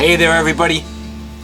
Hey there everybody,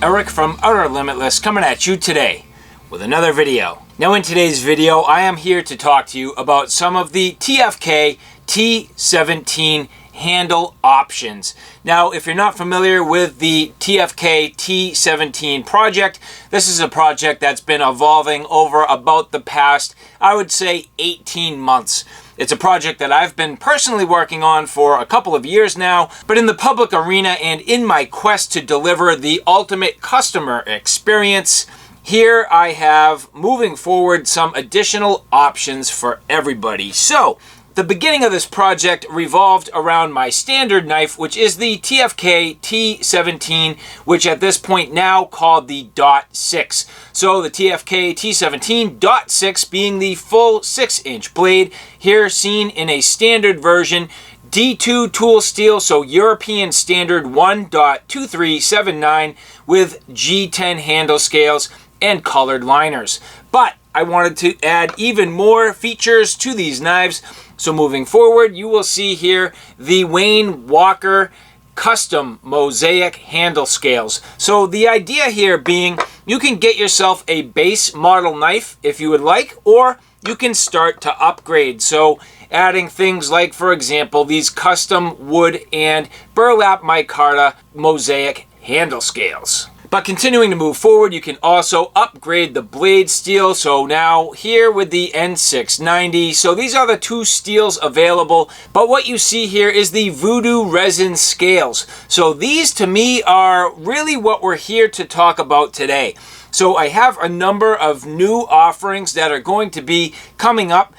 Eric from Outer Limitless coming at you today with another video. Now in today's video I am here to talk to you about some of the TFK T17 handle options. Now if you're not familiar with the TFK T17 project, this is a project that's been evolving over about the past, I would say, 18 months. It's a project that I've been personally working on for a couple of years now, but in the public arena and in my quest to deliver the ultimate customer experience, here I have, moving forward, some additional options for everybody. So, the beginning of this project revolved around my standard knife, which is the TFK T17, which at this point now called the .6. So the TFK T17 .6 being the full 6-inch blade, here seen in a standard version, D2 tool steel, so European standard 1.2379 with G10 handle scales and colored liners. But I wanted to add even more features to these knives. So moving forward, you will see here the Wayne Walker custom mosaic handle scales. So the idea here being you can get yourself a base model knife if you would like, or you can start to upgrade. So adding things like, for example, these custom wood and burlap micarta mosaic handle scales. But continuing to move forward, you can also upgrade the blade steel. So now here with the N690, so these are the two steels available. But what you see here is the Voodoo Resin scales. So these to me are really what we're here to talk about today. So I have a number of new offerings that are going to be coming up.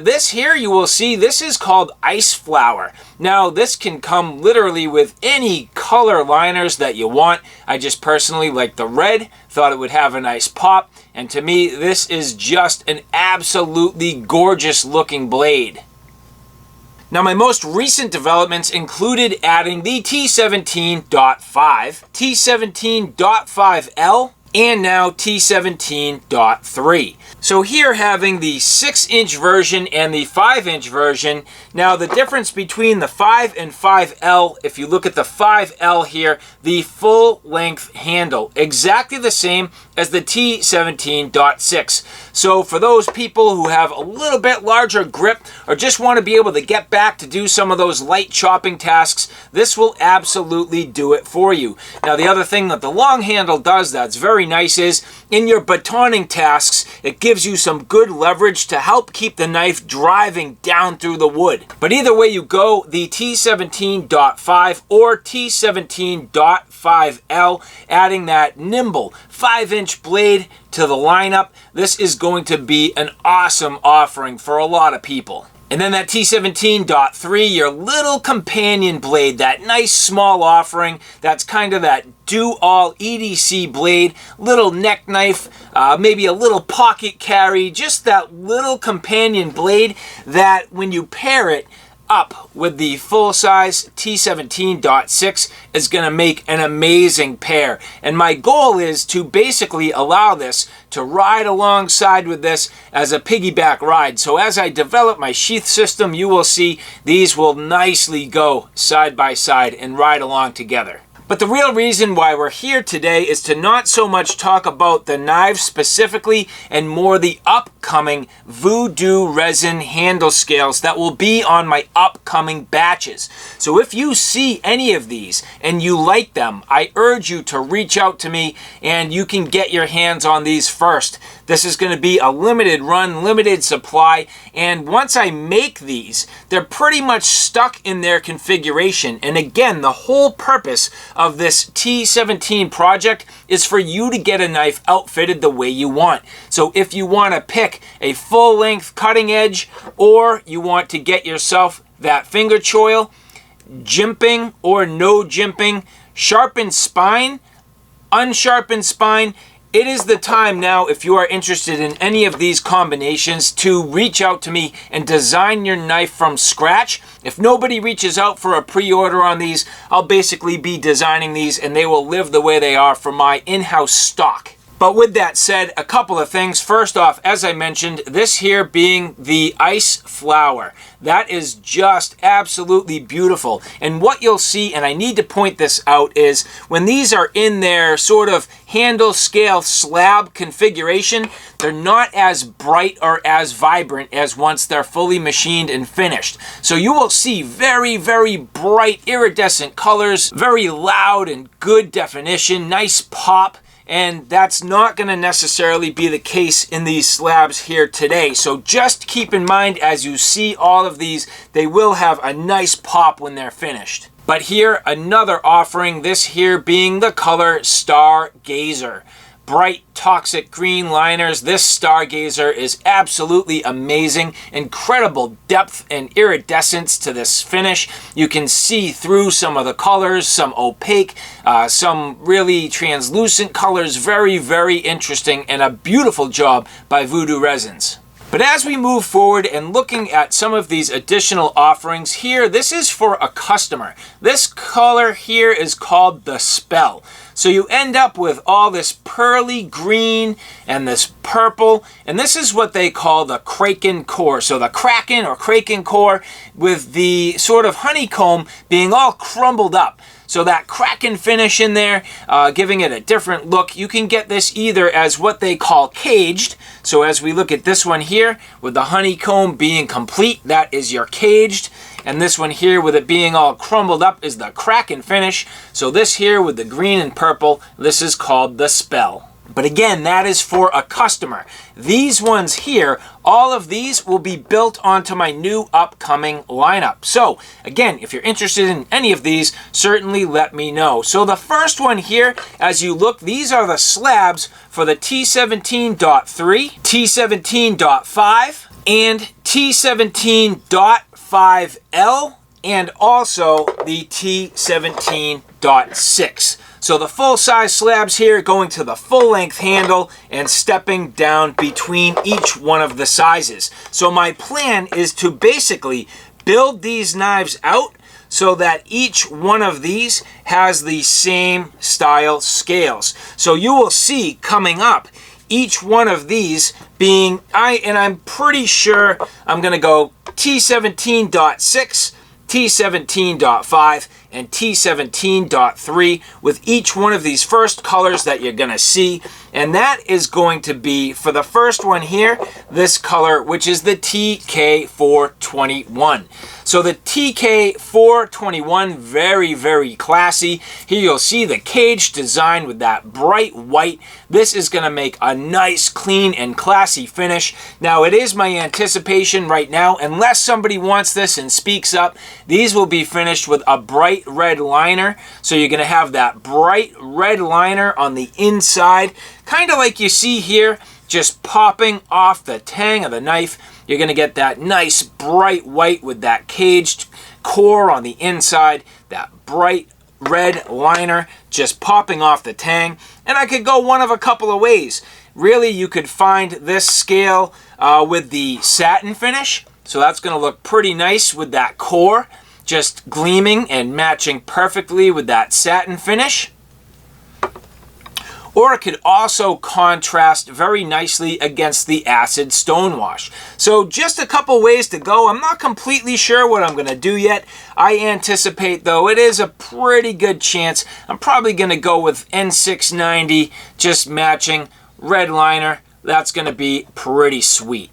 This here you will see, this is called Ice Flower. Now this can come literally with any color liners that you want. I just personally like the red, thought it would have a nice pop, and to me this is just an absolutely gorgeous looking blade. Now my most recent developments included adding the T17.5, T17.5L, and now T17.3. So here having the 6-inch version and the 5-inch version. Now the difference between the 5 and 5L, if you look at the 5L here, the full length handle, exactly the same as the T17.6. So for those people who have a little bit larger grip or just want to be able to get back to do some of those light chopping tasks, this will absolutely do it for you. Now the other thing that the long handle does that's very nice is in your batoning tasks, it gives you some good leverage to help keep the knife driving down through the wood. But either way you go, the T17.5 or T17.5L, adding that nimble 5-inch blade to the lineup, this is going to be an awesome offering for a lot of people. And then that T17.3, your little companion blade, that nice small offering, that's kind of that do-all EDC blade, little neck knife, maybe a little pocket carry, just that little companion blade that when you pair it up with the full-size T17.6 is going to make an amazing pair. And my goal is to basically allow this to ride alongside with this as a piggyback ride. So as I develop my sheath system, you will see these will nicely go side by side and ride along together. But the real reason why we're here today is to not so much talk about the knives specifically and more the upcoming Voodoo Resin handle scales that will be on my upcoming batches. So if you see any of these and you like them, I urge you to reach out to me and you can get your hands on these first. This is going to be a limited run, limited supply, and once I make these, they're pretty much stuck in their configuration. And again, the whole purpose of this T17 project is for you to get a knife outfitted the way you want. So if you want to pick a full-length cutting edge, or you want to get yourself that finger choil, jimping or no jimping, sharpened spine, unsharpened spine, it is the time now, if you are interested in any of these combinations, to reach out to me and design your knife from scratch. If nobody reaches out for a pre-order on these, I'll basically be designing these and they will live the way they are for my in-house stock. But with that said, a couple of things. First off, as I mentioned, this here being the ice flower. That is just absolutely beautiful. And what you'll see, and I need to point this out, is when these are in their sort of handle scale slab configuration, they're not as bright or as vibrant as once they're fully machined and finished. So you will see very, very bright iridescent colors, very loud and good definition, nice pop. And that's not going to necessarily be the case in these slabs here today. So just keep in mind as you see all of these, they will have a nice pop when they're finished. But here, another offering, this here being the color Stargazer. Bright toxic green liners. This Stargazer is absolutely amazing. Incredible depth and iridescence to this finish. You can see through some of the colors, some opaque, some really translucent colors. Very, very interesting and a beautiful job by Voodoo Resins. But as we move forward and looking at some of these additional offerings here, this is for a customer. This color here is called the Spell. So you end up with all this pearly green and this purple, and this is what they call the Kraken core. So the Kraken or Kraken core with the sort of honeycomb being all crumbled up. So that Kraken finish in there, giving it a different look. You can get this either as what they call caged. So as we look at this one here, with the honeycomb being complete, that is your caged. And this one here with it being all crumbled up is the Kraken finish. So this here with the green and purple, this is called the Spell. But again, that is for a customer. These ones here, all of these will be built onto my new upcoming lineup. So again, if you're interested in any of these, certainly let me know. So the first one here, as you look, these are the slabs for the T17.3, T17.5, and T17.5L, and also the T17.6. So the full-size slabs here going to the full-length handle and stepping down between each one of the sizes. So my plan is to basically build these knives out so that each one of these has the same style scales. So you will see coming up each one of these being, I'm pretty sure I'm going to go T17.6, T17.5, and T17.3 with each one of these first colors that you're going to see. And that is going to be, for the first one here, this color, which is the TK421. So the TK421, very, very classy. Here you'll see the cage design with that bright white. This is going to make a nice, clean, and classy finish. Now, it is my anticipation right now, unless somebody wants this and speaks up, these will be finished with a bright red liner. So you're going to have that bright red liner on the inside, kind of like you see here, just popping off the tang of the knife. You're going to get that nice bright white with that caged core on the inside, that bright red liner just popping off the tang. And I could go one of a couple of ways. Really, you could find this scale with the satin finish. So that's going to look pretty nice with that core just gleaming and matching perfectly with that satin finish. Or it could also contrast very nicely against the acid stonewash. So just a couple ways to go. I'm not completely sure what I'm going to do yet. I anticipate, though, it is a pretty good chance. I'm probably going to go with N690, just matching red liner. That's going to be pretty sweet.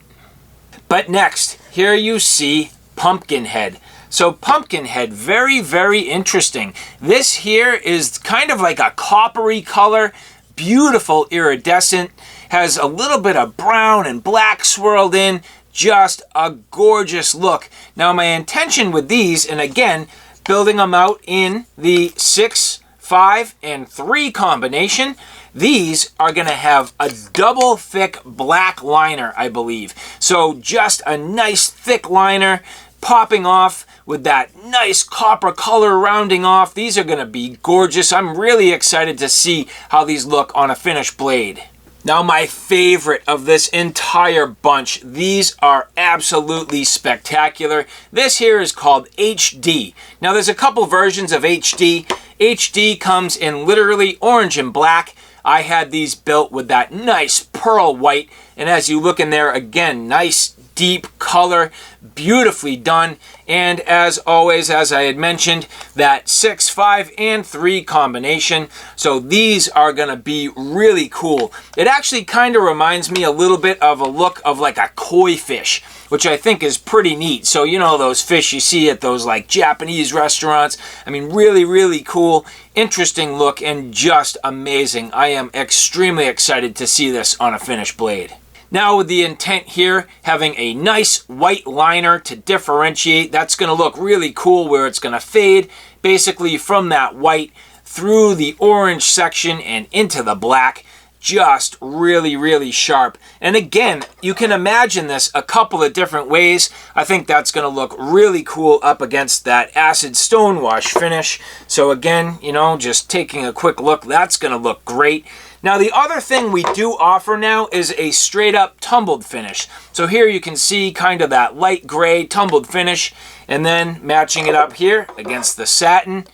But next, here you see Pumpkinhead. So Pumpkinhead, very, very interesting. This here is kind of like a coppery color. Beautiful iridescent, has a little bit of brown and black swirled in, just a gorgeous look. Now my intention with these, and again, building them out in the 6, 5, and 3 combination, these are going to have a double thick black liner, I believe. So just a nice thick liner popping off with that nice copper color rounding off. These are going to be gorgeous. I'm really excited to see how these look on a finished blade. Now my favorite of this entire bunch, these are absolutely spectacular. This here is called HD. Now there's a couple versions of HD. HD comes in literally orange and black. I had these built with that nice pearl white, and as you look in there, again, nice deep color, beautifully done. And as always, as I had mentioned, that 6, 5, and 3 combination. So these are gonna be really cool. It actually kind of reminds me a little bit of a look of like a koi fish, which I think is pretty neat. So you know those fish you see at those like Japanese restaurants. I mean, really, really cool, interesting look, and just amazing. I am extremely excited to see this on a finished blade. Now with the intent here, having a nice white liner to differentiate, that's going to look really cool where it's going to fade basically from that white through the orange section and into the black. Just really, really sharp. And again, you can imagine this a couple of different ways. I think that's going to look really cool up against that acid stonewash finish. So again, you know, just taking a quick look, that's going to look great. Now the other thing we do offer now is a straight up tumbled finish. So here you can see kind of that light gray tumbled finish, and then matching it up here against the satin.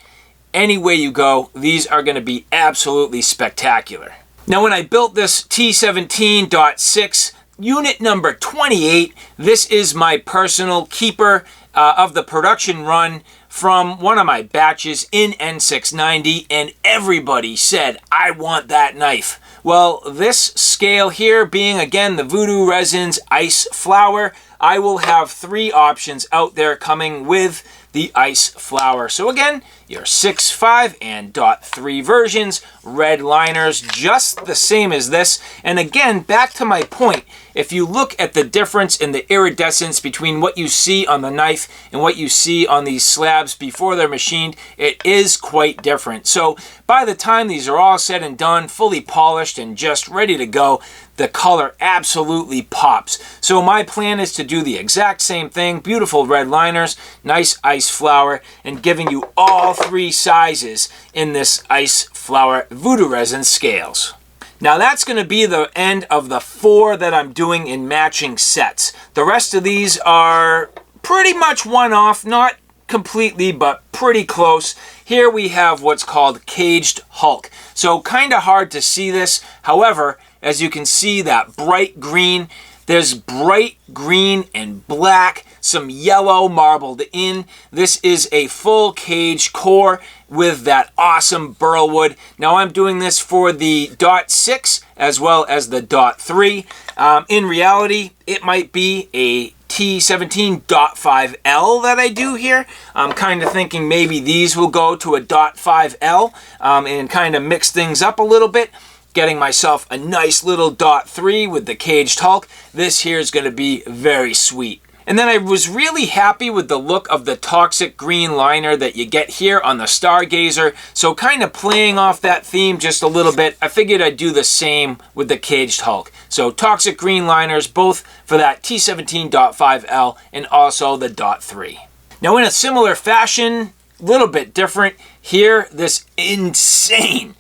Any way you go, these are going to be absolutely spectacular. Now when I built this T17.6 unit number 28, this is my personal keeper of the production run from one of my batches in N690, and everybody said, I want that knife. Well, this scale here being again the Voodoo Resins Ice Flower, I will have 3 options out there coming with the ice flower. So again, your 6.5 and .3 versions, red liners, just the same as this. And again, back to my point, if you look at the difference in the iridescence between what you see on the knife and what you see on these slabs before they're machined, it is quite different. So by the time these are all said and done, fully polished and just ready to go, the color absolutely pops. So my plan is to do the exact same thing, beautiful red liners, nice ice flower, and giving you all 3 sizes in this ice flower Voodoo Resin scales. Now that's going to be the end of the 4 that I'm doing in matching sets. The rest of these are pretty much one-off, not completely, but pretty close. Here we have what's called Caged Hulk. So kind of hard to see this. However, as you can see, that bright green, there's bright green and black, some yellow marbled in. This is a full cage core with that awesome burl wood. Now I'm doing this for the .6 as well as the .3. In reality, it might be a T17.5L that I do here. I'm kind of thinking maybe these will go to a .5L and kind of mix things up a little bit. Getting myself a nice little .3 with the Caged Hulk. This here is going to be very sweet. And then I was really happy with the look of the toxic green liner that you get here on the Stargazer. So kind of playing off that theme just a little bit, I figured I'd do the same with the Caged Hulk. So toxic green liners, both for that T17.5L and also the .3. Now in a similar fashion, a little bit different, here this insane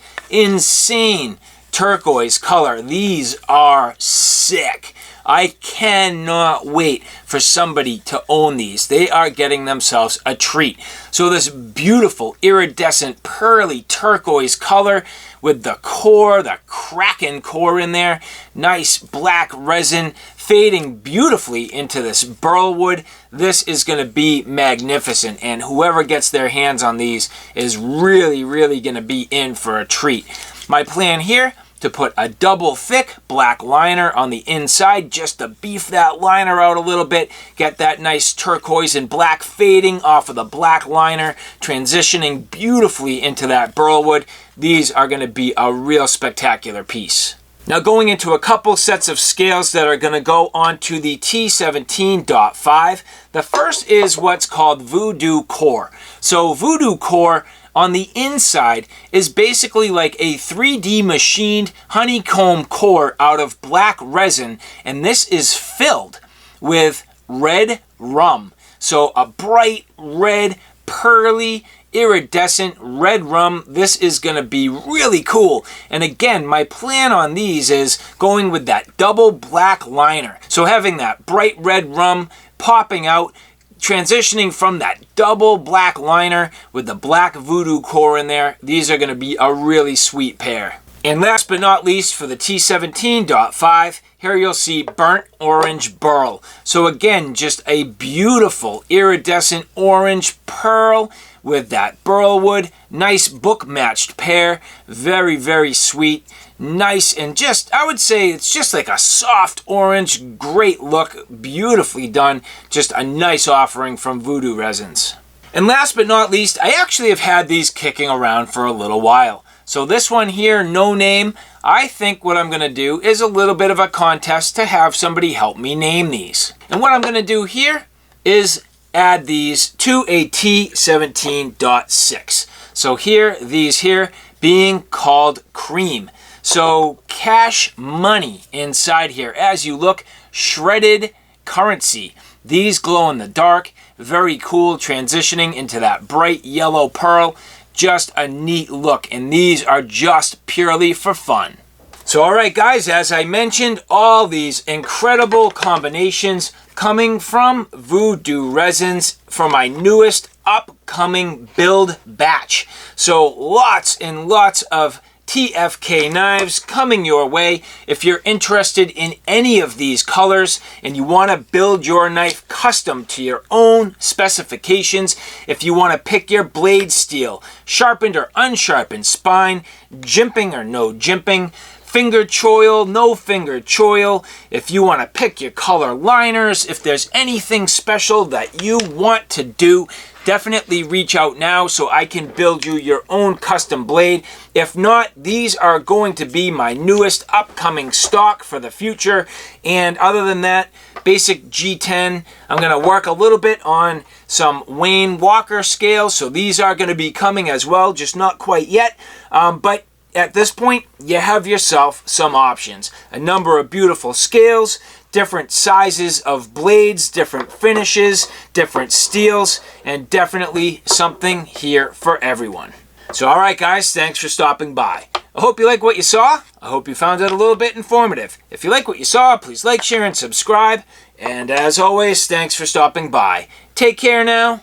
turquoise color. These are sick. I cannot wait for somebody to own these. They are getting themselves a treat. So this beautiful iridescent pearly turquoise color with the core, the Kraken core in there. Nice black resin fading beautifully into this burl wood. This is going to be magnificent, and whoever gets their hands on these is really, really going to be in for a treat. My plan here, to put a double thick black liner on the inside just to beef that liner out a little bit, get that nice turquoise and black fading off of the black liner, transitioning beautifully into that burl wood. These are going to be a real spectacular piece. Now going into a couple sets of scales that are going to go onto the T17.5. The first is what's called Voodoo Core. So Voodoo Core on the inside is basically like a 3D machined honeycomb core out of black resin, and this is filled with red rum. So a bright red, pearly, iridescent red rum. This is going to be really cool. And again, my plan on these is going with that double black liner. So having that bright red rum popping out, transitioning from that double black liner with the black Voodoo core in there. These are going to be a really sweet pair. And last but not least, for the T17.5, here you'll see burnt orange burl. So again, just a beautiful iridescent orange pearl with that burl wood. Nice book matched pair. Very, very sweet. Nice and just, I would say it's just like a soft orange. Great look. Beautifully done. Just a nice offering from Voodoo Resins. And last but not least, I actually have had these kicking around for a little while. So this one here, no name, I think what I'm going to do is a little bit of a contest to have somebody help me name these. And what I'm going to do here is add these to a T17.6. So here, these here being called cream. So cash money inside here. As you look, shredded currency. These glow in the dark. Very cool, transitioning into that bright yellow pearl. Just a neat look, and these are just purely for fun. So alright guys, as I mentioned, all these incredible combinations coming from Voodoo Resins for my newest upcoming build batch. So lots and lots of TFK knives coming your way. If you're interested in any of these colors and you want to build your knife custom to your own specifications, if you want to pick your blade steel, sharpened or unsharpened spine, jimping or no jimping, finger choil, no finger choil, if you want to pick your color liners, if there's anything special that you want to do, definitely reach out now so I can build you your own custom blade. If not, these are going to be my newest upcoming stock for the future. And other than that, basic G10. I'm going to work a little bit on some Wayne Walker scales. So these are going to be coming as well, just not quite yet. But at this point, you have yourself some options. A number of beautiful scales, different sizes of blades, different finishes, different steels, and definitely something here for everyone. So alright guys, thanks for stopping by. I hope you like what you saw. I hope you found it a little bit informative. If you like what you saw, please like, share, and subscribe. And as always, thanks for stopping by. Take care now.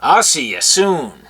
I'll see you soon.